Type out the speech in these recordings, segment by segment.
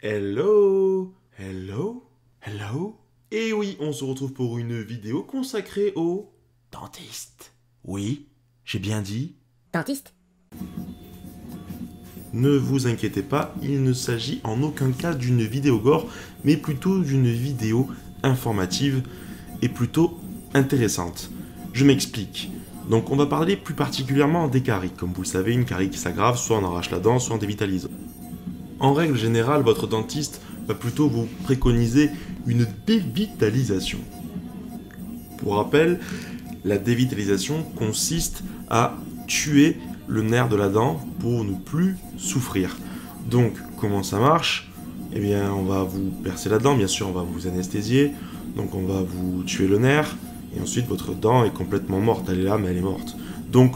Hello, hello, hello. Et oui, on se retrouve pour une vidéo consacrée au dentiste. Oui, j'ai bien dit Dentiste? Ne vous inquiétez pas, il ne s'agit en aucun cas d'une vidéo gore, mais plutôt d'une vidéo informative et plutôt intéressante. Je m'explique. Donc on va parler plus particulièrement des caries. Comme vous le savez, une carie qui s'aggrave, soit on arrache la dent, soit on dévitalise. En règle générale, votre dentiste va plutôt vous préconiser une dévitalisation. Pour rappel, la dévitalisation consiste à tuer le nerf de la dent pour ne plus souffrir. Donc, comment ça marche? Eh bien, on va vous percer la dent, bien sûr, on va vous anesthésier, donc on va vous tuer le nerf, et ensuite votre dent est complètement morte, elle est là, mais elle est morte. Donc,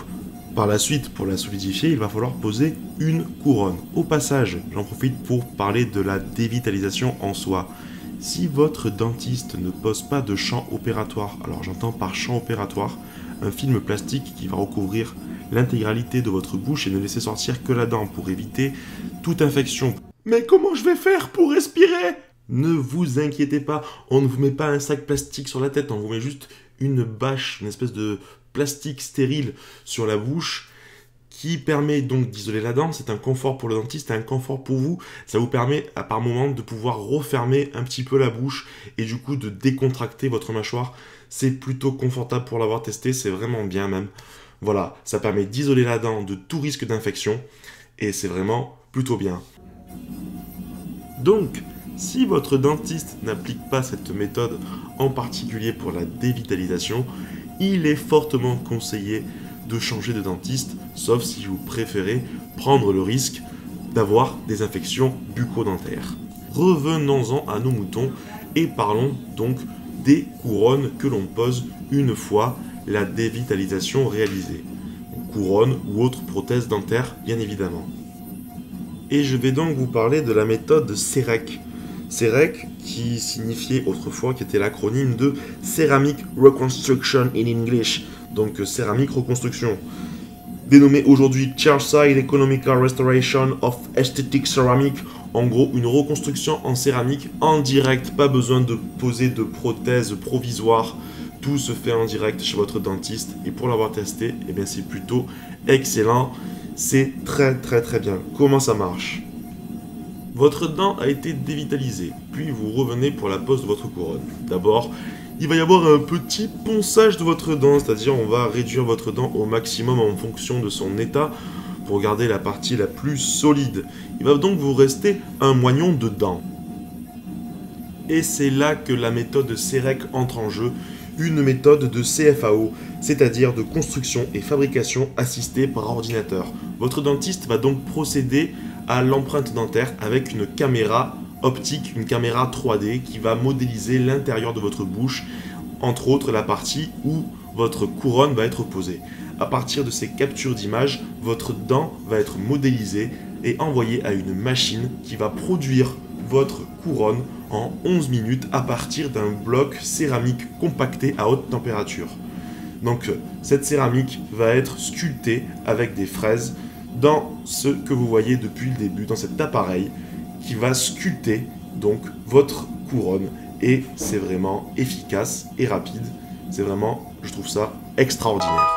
par la suite, pour la solidifier, il va falloir poser une couronne. Au passage, j'en profite pour parler de la dévitalisation en soi. Si votre dentiste ne pose pas de champ opératoire, alors j'entends par champ opératoire un film plastique qui va recouvrir l'intégralité de votre bouche et ne laisser sortir que la dent pour éviter toute infection. Mais comment je vais faire pour respirer? Ne vous inquiétez pas, on ne vous met pas un sac plastique sur la tête, on vous met juste une bâche, une espèce de plastique stérile sur la bouche qui permet donc d'isoler la dent. C'est un confort pour le dentiste et un confort pour vous. Ça vous permet à par moment de pouvoir refermer un petit peu la bouche et du coup de décontracter votre mâchoire. C'est plutôt confortable pour l'avoir testé, c'est vraiment bien même. Voilà, ça permet d'isoler la dent de tout risque d'infection et c'est vraiment plutôt bien. Donc, si votre dentiste n'applique pas cette méthode, en particulier pour la dévitalisation, il est fortement conseillé de changer de dentiste, sauf si vous préférez prendre le risque d'avoir des infections bucco-dentaires. Revenons-en à nos moutons et parlons donc des couronnes que l'on pose une fois la dévitalisation réalisée. Couronne ou autre prothèse dentaire, bien évidemment. Et je vais donc vous parler de la méthode CEREC. CEREC, qui signifiait autrefois, qui était l'acronyme de Ceramic Reconstruction in English, donc céramique reconstruction. Dénommé aujourd'hui Chairside Economical Restoration of Aesthetic Ceramic, en gros une reconstruction en céramique en direct, pas besoin de poser de prothèse provisoire, tout se fait en direct chez votre dentiste et pour l'avoir testé, eh bien c'est plutôt excellent, c'est très bien. Comment ça marche? Votre dent a été dévitalisée, puis vous revenez pour la pose de votre couronne. D'abord, il va y avoir un petit ponçage de votre dent, c'est-à-dire on va réduire votre dent au maximum en fonction de son état pour garder la partie la plus solide. Il va donc vous rester un moignon de dent. Et c'est là que la méthode CEREC entre en jeu, une méthode de CFAO, c'est-à-dire de construction et fabrication assistée par ordinateur. Votre dentiste va donc procéder à l'empreinte dentaire avec une caméra optique, une caméra 3D qui va modéliser l'intérieur de votre bouche, entre autres la partie où votre couronne va être posée. À partir de ces captures d'images, votre dent va être modélisée et envoyée à une machine qui va produire votre couronne en 11 minutes à partir d'un bloc céramique compacté à haute température. Donc cette céramique va être sculptée avec des fraises dans ce que vous voyez depuis le début, dans cet appareil qui va sculpter donc votre couronne et c'est vraiment efficace et rapide. C'est vraiment, je trouve ça extraordinaire.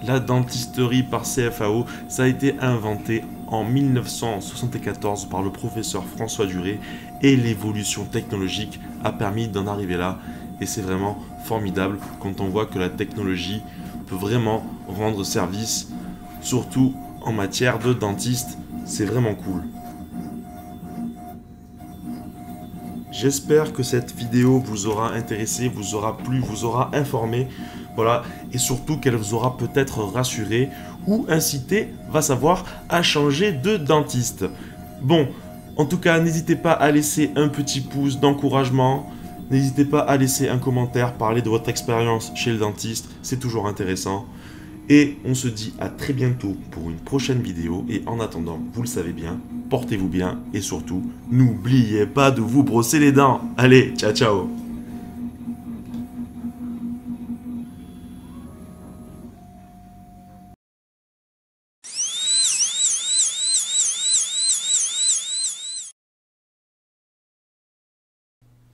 La dentisterie par CFAO, ça a été inventé en 1974 par le professeur François Duret et l'évolution technologique a permis d'en arriver là et c'est vraiment formidable quand on voit que la technologie peut vraiment rendre service, surtout en matière de dentiste, c'est vraiment cool. J'espère que cette vidéo vous aura intéressé, vous aura plu, vous aura informé, voilà, et surtout qu'elle vous aura peut-être rassuré ou incité, va savoir, à changer de dentiste. Bon, en tout cas, n'hésitez pas à laisser un petit pouce d'encouragement, N'hésitez pas à laisser un commentaire, parler de votre expérience chez le dentiste, c'est toujours intéressant. Et on se dit à très bientôt pour une prochaine vidéo. Et en attendant, vous le savez bien, portez-vous bien et surtout, n'oubliez pas de vous brosser les dents. Allez, ciao ciao.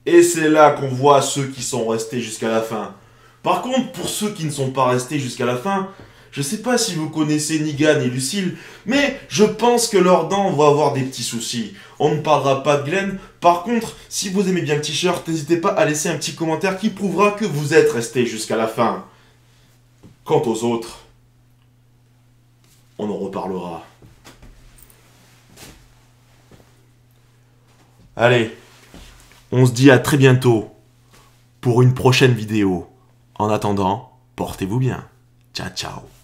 Et c'est là qu'on voit ceux qui sont restés jusqu'à la fin. Par contre, pour ceux qui ne sont pas restés jusqu'à la fin, je sais pas si vous connaissez Nigan et Lucille, mais je pense que leurs dents vont avoir des petits soucis. On ne parlera pas de Glenn. Par contre, si vous aimez bien le t-shirt, n'hésitez pas à laisser un petit commentaire qui prouvera que vous êtes restés jusqu'à la fin. Quant aux autres, on en reparlera. Allez, on se dit à très bientôt pour une prochaine vidéo. En attendant, portez-vous bien. Ciao, ciao.